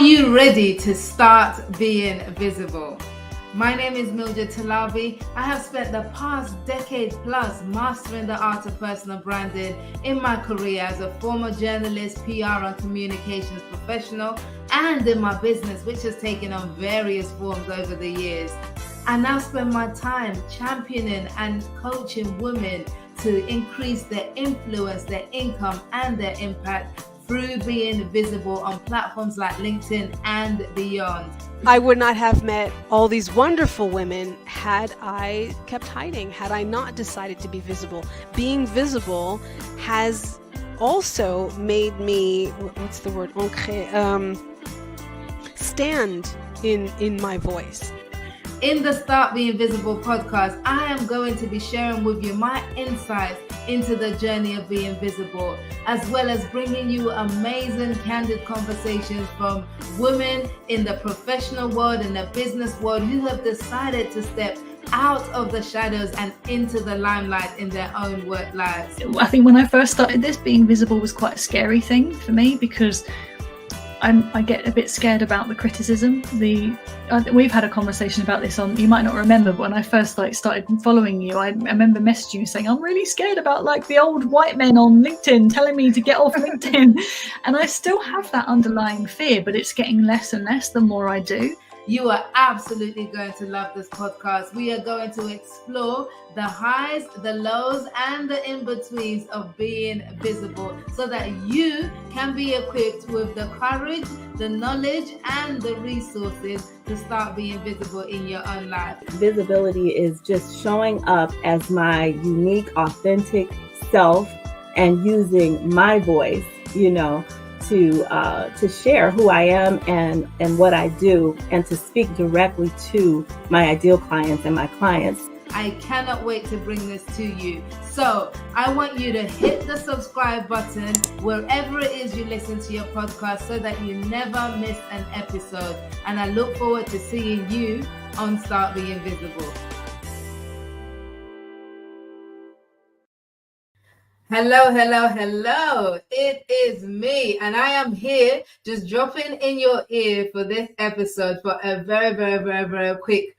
you ready to start being visible? My name is Mildred. I have spent the past decade plus mastering the art of personal branding in my career as a former journalist, PR and communications professional, and in my business, which has taken on various forms over the years. I now spend my time championing and coaching women to increase their influence, their income, and their impact through being visible on platforms like LinkedIn and beyond. I would not have met all these wonderful women had I kept hiding, had I not decided to be visible. Being visible has also made me, what's the word, stand in my voice. In the Start Being Visible podcast, I am going to be sharing with you my insights into the journey of being visible, as well as bringing you amazing, candid conversations from women in the professional world and the business world who have decided to step out of the shadows and into the limelight in their own work lives. I think when I first started this, being visible was quite a scary thing for me because I get a bit scared about the criticism. We've had a conversation about this on, you might not remember, but when I first started following you, I remember messaging you saying, I'm really scared about the old white men on LinkedIn telling me to get off LinkedIn. And I still have that underlying fear, but it's getting less and less the more I do. You are absolutely going to love this podcast. We are going to explore the highs, the lows, and the in-betweens of being visible so that you can be equipped with the courage, the knowledge, and the resources to start being visible in your own life. Visibility is just showing up as my unique, authentic self and using my voice, to share who I am and what I do, and to speak directly to my ideal clients and my clients. I cannot wait to bring this to you. So I want you to hit the subscribe button wherever it is you listen to your podcast so that you never miss an episode. And I look forward to seeing you on Start Being Visible. Hello. It is me, and I am here just dropping in your ear for this episode for a very, very, very, very quick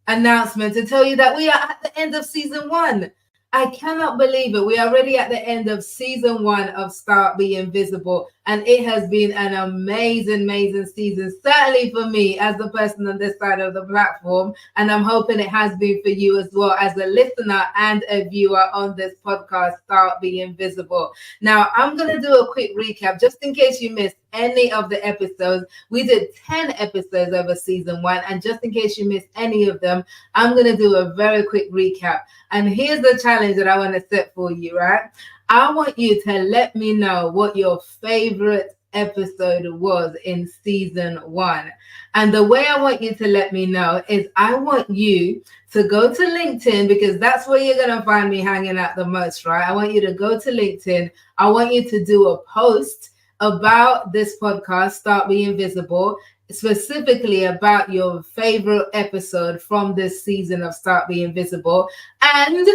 announcement to tell you that we are at the end of season 1. I cannot believe it. We are already at the end of season 1 of Start Being Visible, and it has been an amazing season, certainly for me as the person on this side of the platform, and I'm hoping it has been for you as well as a listener and a viewer on this podcast, Start Being Visible. Now, I'm going to do a quick recap just in case you missed any of the episodes. We did 10 episodes over season 1, and just in case you missed any of them, I'm going to do a very quick recap. And here's the challenge that I want to set for you, right? I want you to let me know what your favorite episode was in season 1. And the way I want you to let me know is I want you to go to LinkedIn, because that's where you're going to find me hanging out the most, right? I want you to go to LinkedIn. I want you to do a post about this podcast, Start Being Visible, specifically about your favorite episode from this season of Start Being Visible. And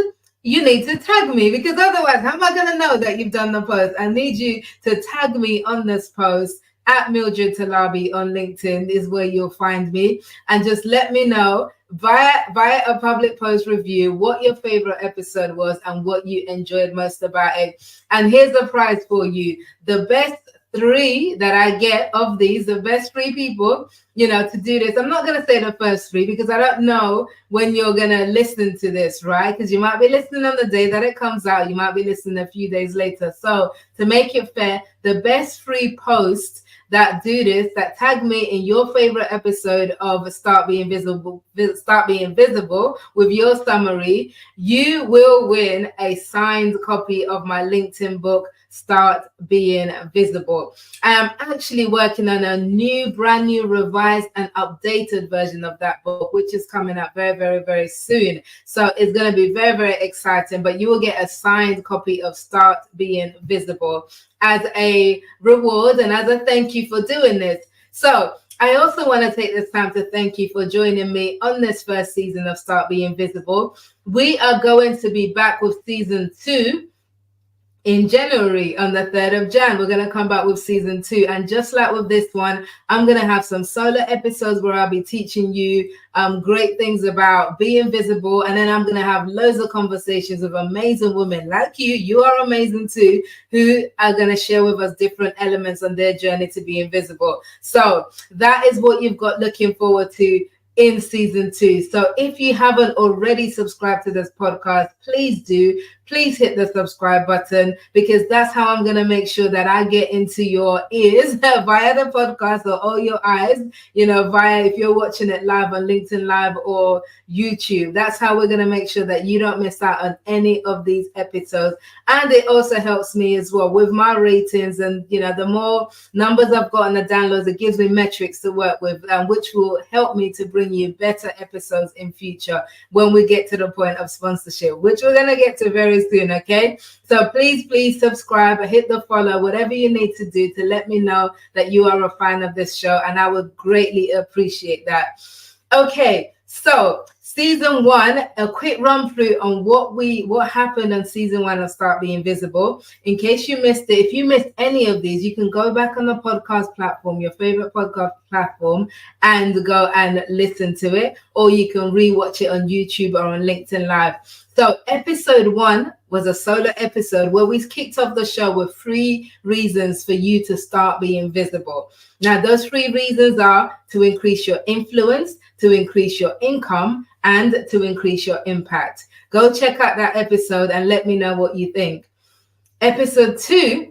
you need to tag me, because otherwise, how am I going to know that you've done the post? I need you to tag me on this post at Mildred Talabi on LinkedIn is where you'll find me. And just let me know via a public post review what your favorite episode was and what you enjoyed most about it. And here's the prize for you. The best 3 that I get of these, the best 3 people, to do this. I'm not going to say the first 3 because I don't know when you're going to listen to this, right? Because you might be listening on the day that it comes out. You might be listening a few days later. So to make it fair, the best 3 posts that do this, that tag me in your favorite episode of Start Being Visible with your summary, you will win a signed copy of my LinkedIn book, Start Being Visible. I am actually working on a brand new, revised and updated version of that book, which is coming out very, very, very soon. So it's going to be very, very exciting, but you will get a signed copy of Start Being Visible as a reward and as a thank you for doing this. So I also want to take this time to thank you for joining me on this first season of Start Being Visible. We are going to be back with season 2 in January, on the 3rd of Jan, we're going to come back with season 2. And just like with this one, I'm going to have some solo episodes where I'll be teaching you great things about being visible. And then I'm going to have loads of conversations with amazing women like you. You are amazing too, who are going to share with us different elements on their journey to being visible. So that is what you've got looking forward to in season 2. So if you haven't already subscribed to this podcast, please do. Please hit the subscribe button, because that's how I'm going to make sure that I get into your ears via the podcast, or all your eyes, via, if you're watching it live on LinkedIn Live or YouTube. That's how we're going to make sure that you don't miss out on any of these episodes. And it also helps me as well with my ratings. And, the more numbers I've got on the downloads, it gives me metrics to work with, which will help me to bring you better episodes in future when we get to the point of sponsorship, which we're going to get to very soon. Okay, so please subscribe, hit the follow, whatever you need to do to let me know that you are a fan of this show, and I would greatly appreciate that. Okay, so season 1, a quick run through on what happened on season 1 of Start Being Visible. In case you missed it, if you missed any of these, you can go back on the podcast platform, your favorite podcast platform, and go and listen to it, or you can rewatch it on YouTube or on LinkedIn Live. So episode 1 was a solo episode where we kicked off the show with 3 reasons for you to start being visible. Now, those 3 reasons are to increase your influence, to increase your income, and to increase your impact. Go check out that episode and let me know what you think. Episode 2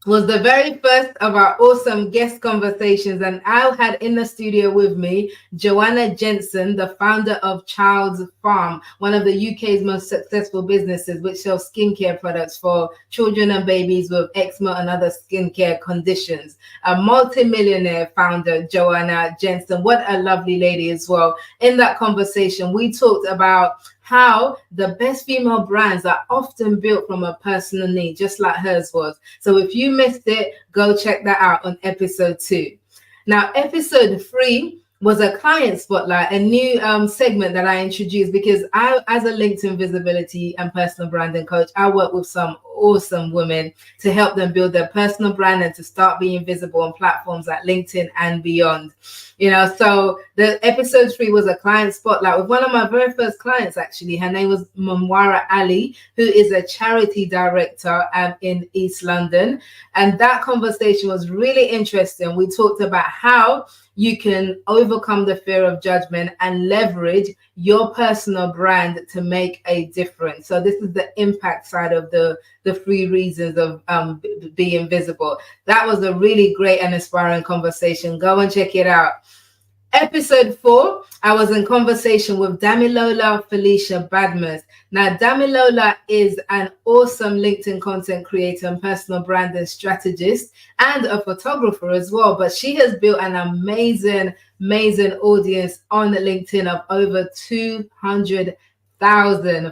was the very first of our awesome guest conversations, and I had in the studio with me Joanna Jensen, the founder of Child's Farm, one of the UK's most successful businesses, which sells skincare products for children and babies with eczema and other skincare conditions. A multi-millionaire founder, Joanna Jensen. What a lovely lady as well. In that conversation, we talked about how the best female brands are often built from a personal need, just like hers was. So if you missed it, go check that out on episode 2. Now, episode 3 was a client spotlight, a new segment that I introduced, because I, as a LinkedIn visibility and personal branding coach, I work with some awesome women to help them build their personal brand and to start being visible on platforms like LinkedIn and beyond. So the episode 3 was a client spotlight with one of my very first clients, actually. Her name was Mamwara Ali, who is a charity director in East London. And that conversation was really interesting. We talked about how you can overcome the fear of judgment and leverage your personal brand to make a difference. So this is the impact side of the 3 reasons of being visible. That was a really great and inspiring conversation. Go and check it out. Episode 4, I was in conversation with Damilola Felicia Badmus. Now, Damilola is an awesome LinkedIn content creator and personal branding strategist and a photographer as well. But she has built an amazing audience on LinkedIn of over 200,000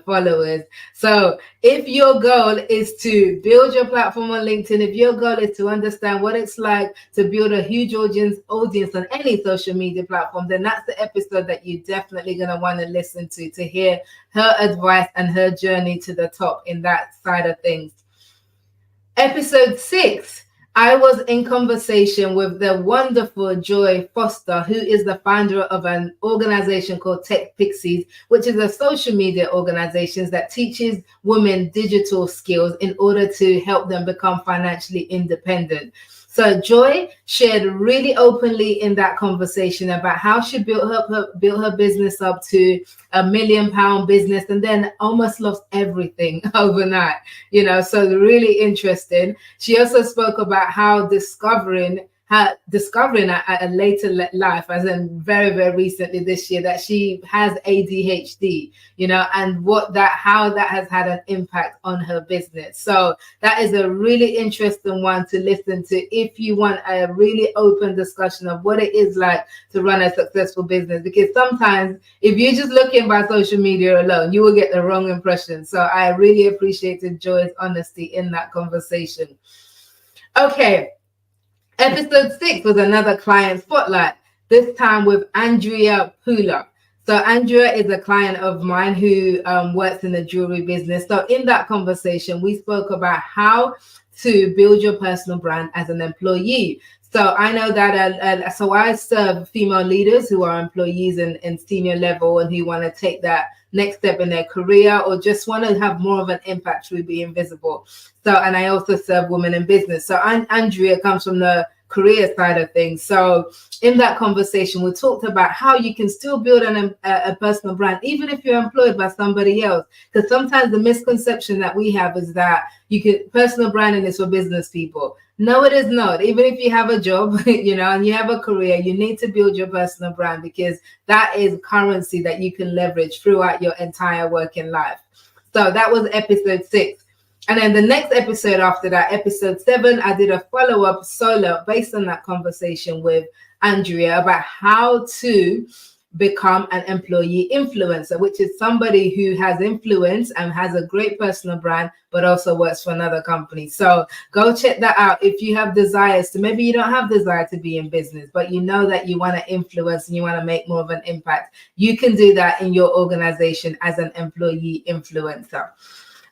followers. So if your goal is to build your platform on LinkedIn, if your goal is to understand what it's like to build a huge audience on any social media platform, then that's the episode that you're definitely going to want to listen to hear her advice and her journey to the top in that side of things. Episode 6, I was in conversation with the wonderful Joy Foster, who is the founder of an organization called Tech Pixies, which is a social media organization that teaches women digital skills in order to help them become financially independent. So Joy shared really openly in that conversation about how she built her business up to £1 million business and then almost lost everything overnight. So really interesting. She also spoke about how discovering at a later life, as in very, very recently this year, that she has ADHD, and how that has had an impact on her business. So that is a really interesting one to listen to if you want a really open discussion of what it is like to run a successful business. Because sometimes if you're just looking by social media alone, you will get the wrong impression. So I really appreciated Joy's honesty in that conversation. Okay. Episode 6 was another client spotlight, this time with Andrea Pula. So Andrea is a client of mine who works in the jewelry business. So in that conversation, we spoke about how to build your personal brand as an employee. So I know that, so I serve female leaders who are employees in senior level and who want to take that next step in their career or just want to have more of an impact through being visible. So, and I also serve women in business. So Andrea comes from the career side of things. So in that conversation, we talked about how you can still build a personal brand, even if you're employed by somebody else. Because sometimes the misconception that we have is that personal branding is for business people. No, it is not. Even if you have a job, and you have a career, you need to build your personal brand because that is currency that you can leverage throughout your entire working life. So that was episode 6. And then the next episode after that, episode 7, I did a follow-up solo based on that conversation with Andrea about how to become an employee influencer, which is somebody who has influence and has a great personal brand, but also works for another company. So go check that out if you have desires to, maybe you don't have desire to be in business, but you know that you want to influence and you want to make more of an impact. You can do that in your organization as an employee influencer.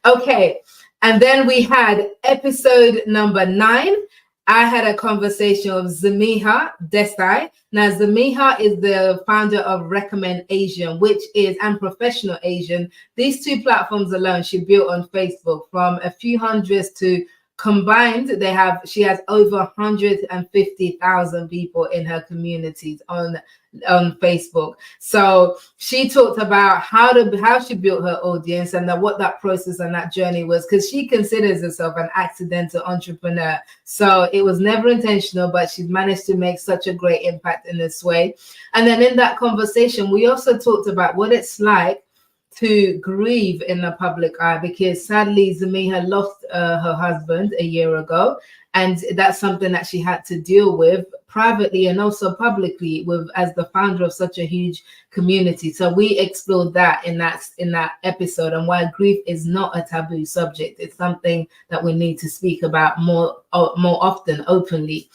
Okay. And then we had episode number 9. I had a conversation with Zamiha Desai. Now, Zamiha is the founder of Recommend Asian, which is and Professional Asian. These 2 platforms alone she built on Facebook from a few hundreds to combined. She has over 150,000 people in her communities on Facebook. So she talked about how she built her audience and what that process and that journey was, because she considers herself an accidental entrepreneur. So it was never intentional, but she's managed to make such a great impact in this way. And then in that conversation, we also talked about what it's like to grieve in the public eye, because sadly Zamiha lost her husband a year ago, and that's something that she had to deal with privately and also publicly with as the founder of such a huge community. So we explored that in that episode, and why grief is not a taboo subject. It's something that we need to speak about more often, openly.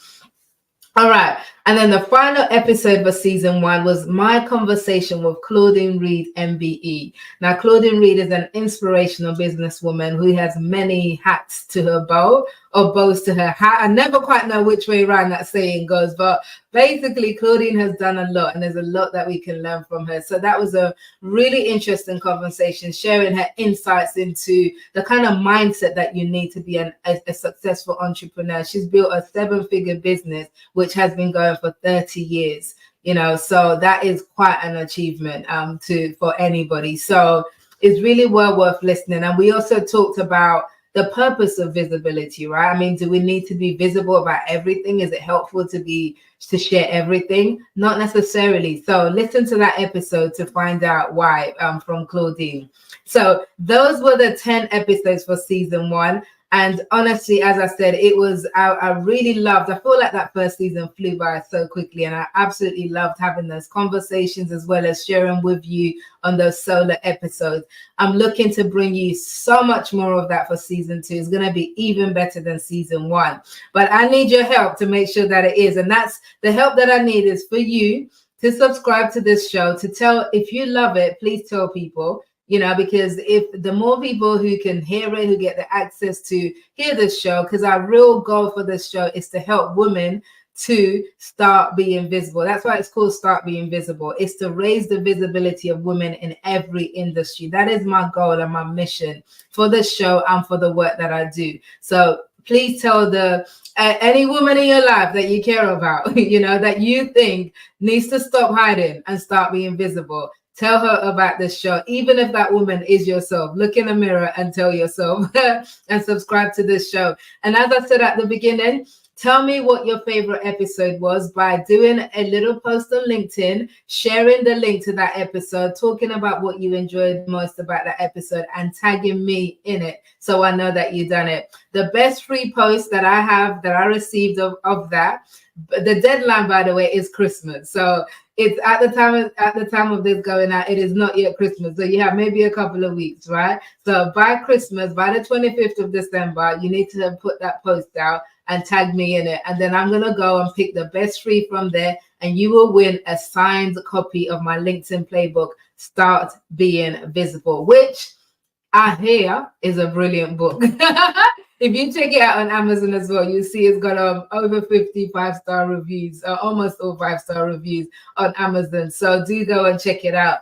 All right. And then the final episode for season 1 was my conversation with Claudine Reed, MBE. Now, Claudine Reed is an inspirational businesswoman who has many hats to her bow, or bows to her hat. I never quite know which way around that saying goes, but basically Claudine has done a lot, and there's a lot that we can learn from her. So that was a really interesting conversation, sharing her insights into the kind of mindset that you need to be a successful entrepreneur. She's built a 7-figure business, which has been going for 30 years, so that is quite an achievement for anybody. So it's really well worth listening. And we also talked about the purpose of visibility, right? I mean, do we need to be visible about everything? Is it helpful to share everything? Not necessarily. So listen to that episode to find out why, from Claudine. So those were the 10 episodes for season 1. And honestly, as I said, I really loved, I feel like that first season flew by so quickly, and I absolutely loved having those conversations as well as sharing with you on those solo episodes. I'm looking to bring you so much more of that for season 2. It's going to be even better than season 1, but I need your help to make sure that it is. And that's the help that I need is for you to subscribe to this show, to tell, if you love it, please tell people. Because if the more people who can hear it, who get the access to hear this show, because our real goal for this show is to help women to start being visible. That's why it's called Start Being Visible. It's to raise the visibility of women in every industry. That is my goal and my mission for this show and for the work that I do. So please tell any woman in your life that you care about, that you think needs to stop hiding and start being visible. Tell her about this show, even if that woman is yourself. Look in the mirror and tell yourself and subscribe to this show. And as I said at the beginning, tell me what your favorite episode was by doing a little post on LinkedIn, sharing the link to that episode, talking about what you enjoyed most about that episode, and tagging me in it so I know that you've done it. The best free post that I received of that, the deadline, by the way, is Christmas. So it's at the time of this going out, it is not yet Christmas. So you have maybe a couple of weeks, right? So by Christmas, by the 25th of December, you need to put that post out. and tag me in it. And then I'm going to go and pick the best 3 from there. And you will win a signed copy of my LinkedIn playbook, Start Being Visible, which I hear is a brilliant book. If you check it out on Amazon as well, you'll see it's got over 50 5-star reviews, almost all 5-star reviews on Amazon. So do go and check it out.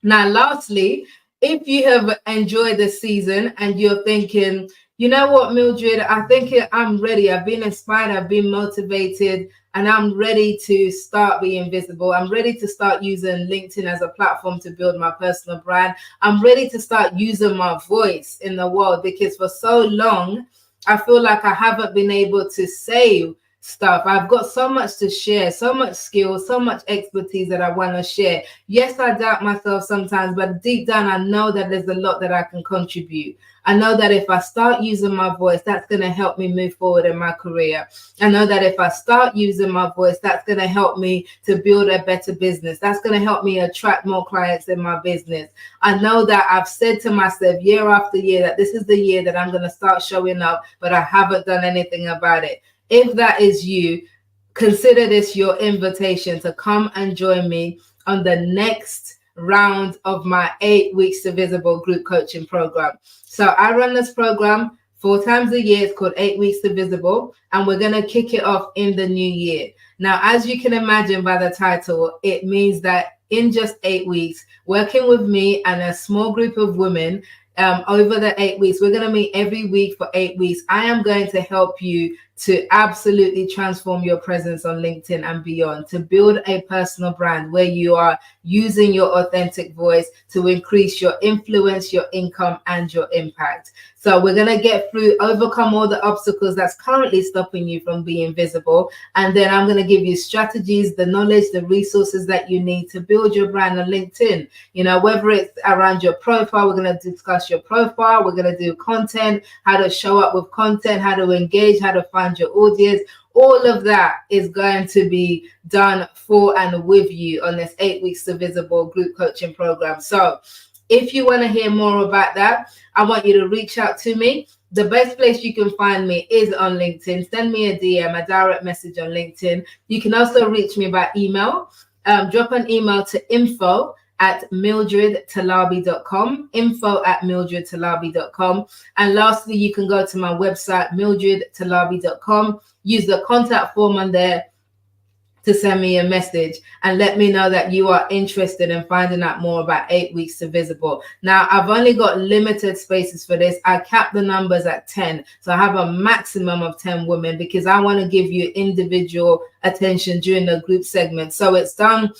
Now, lastly, if you have enjoyed this season and you're thinking, you know what, Mildred, I think I'm ready. I've been inspired. I've been motivated. And I'm ready to start being visible. I'm ready to start using LinkedIn as a platform to build my personal brand. I'm ready to start using my voice in the world, because for so long, I feel like I haven't been able to say stuff. I've got so much to share, so much skill, so much expertise that I want to share. Yes, I doubt myself sometimes, but deep down, I know that there's a lot that I can contribute. I know that if I start using my voice, that's going to help me move forward in my career. I know that if I start using my voice, that's going to help me to build a better business. That's going to help me attract more clients in my business. I know that I've said to myself year after year that this is the year that I'm going to start showing up, but I haven't done anything about it. If that is you, consider this your invitation to come and join me on the next round of my 8 weeks to visible group coaching program. So I run this program 4 times a year. It's called 8 weeks to visible, and we're going to kick it off in the new year. Now, as you can imagine by the title, it means that in just 8 weeks, working with me and a small group of women, over the 8 weeks, we're going to meet every week for 8 weeks. I am going to help you to absolutely transform your presence on LinkedIn and beyond, to build a personal brand where you are using your authentic voice to increase your influence, your income, and your impact. So we're going to get through, overcome all the obstacles that's currently stopping you from being visible. And then I'm going to give you strategies, the knowledge, the resources that you need to build your brand on LinkedIn. You know, whether it's around your profile, we're going to discuss your profile. We're going to do content, how to show up with content, how to engage, how to find your audience. All of that is going to be done for and with you on this 8 weeks to visible group coaching program. So if you want to hear more about that, I want you to reach out to me. The best place you can find me is on LinkedIn. Send me a DM, a direct message on LinkedIn. You can also reach me by email. Drop an email to info@mildredtalabi.com, info@mildredtalabi.com. And lastly, you can go to my website, mildredtalabi.com. Use the contact form on there to send me a message and let me know that you are interested in finding out more about 8 weeks to visible. Now, I've only got limited spaces for this. I cap the numbers at 10. So I have a maximum of 10 women because I want to give you individual attention during the group segment. So it's a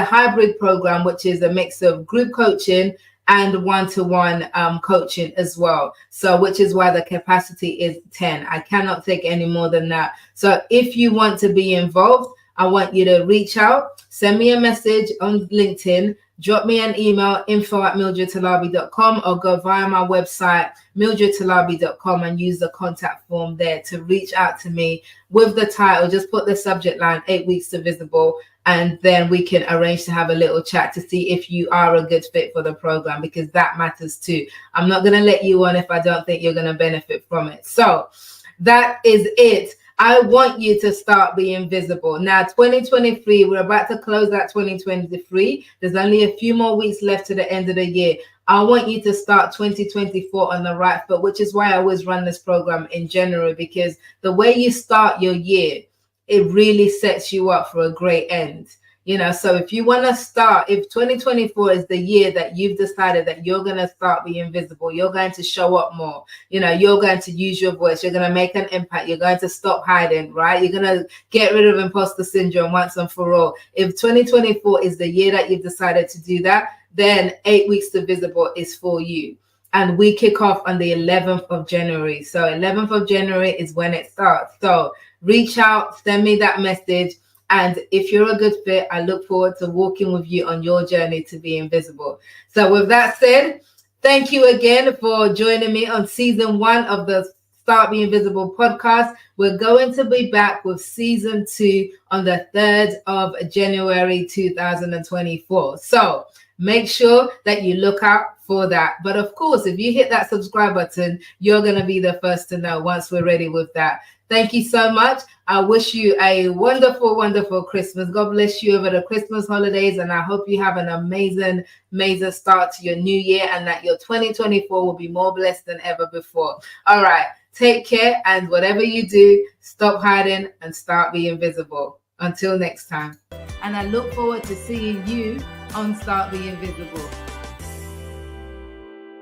hybrid program, which is a mix of group coaching and one-to-one coaching as well. So which is why the capacity is 10. I cannot take any more than that. So if you want to be involved, I want you to reach out, send me a message on LinkedIn, drop me an email, info@mildredtalabi.com, or go via my website, mildredtalabi.com, and use the contact form there to reach out to me with the title. Just put the subject line, 8 weeks to visible, and then we can arrange to have a little chat to see if you are a good fit for the program, because that matters too. I'm not going to let you on if I don't think you're going to benefit from it. So that is it. I want you to start being visible. Now, 2023, we're about to close out 2023. There's only a few more weeks left to the end of the year. I want you to start 2024 on the right foot, which is why I always run this program in January, because the way you start your year, it really sets you up for a great end. You know, so if you want to start, if 2024 is the year that you've decided that you're going to start being visible, you're going to show up more, you know, you're going to use your voice, you're going to make an impact, you're going to stop hiding, right? You're going to get rid of imposter syndrome once and for all. If 2024 is the year that you've decided to do that, then 8 weeks to visible is for you. And we kick off on the 11th of January. So 11th of January is when it starts. So reach out, send me that message. And if you're a good fit, I look forward to walking with you on your journey to be invisible. So with that said, thank you again for joining me on season 1 of the Start Being Visible podcast. We're going to be back with season 2 on the 3rd of January 2024. So make sure that you look out for that. But of course, if you hit that subscribe button, you're going to be the first to know once we're ready with that. Thank you so much. I wish you a wonderful, wonderful Christmas. God bless you over the Christmas holidays. And I hope you have an amazing, amazing start to your new year, and that your 2024 will be more blessed than ever before. All right. Take care. And whatever you do, stop hiding and start being visible. Until next time. And I look forward to seeing you on Start Being Visible.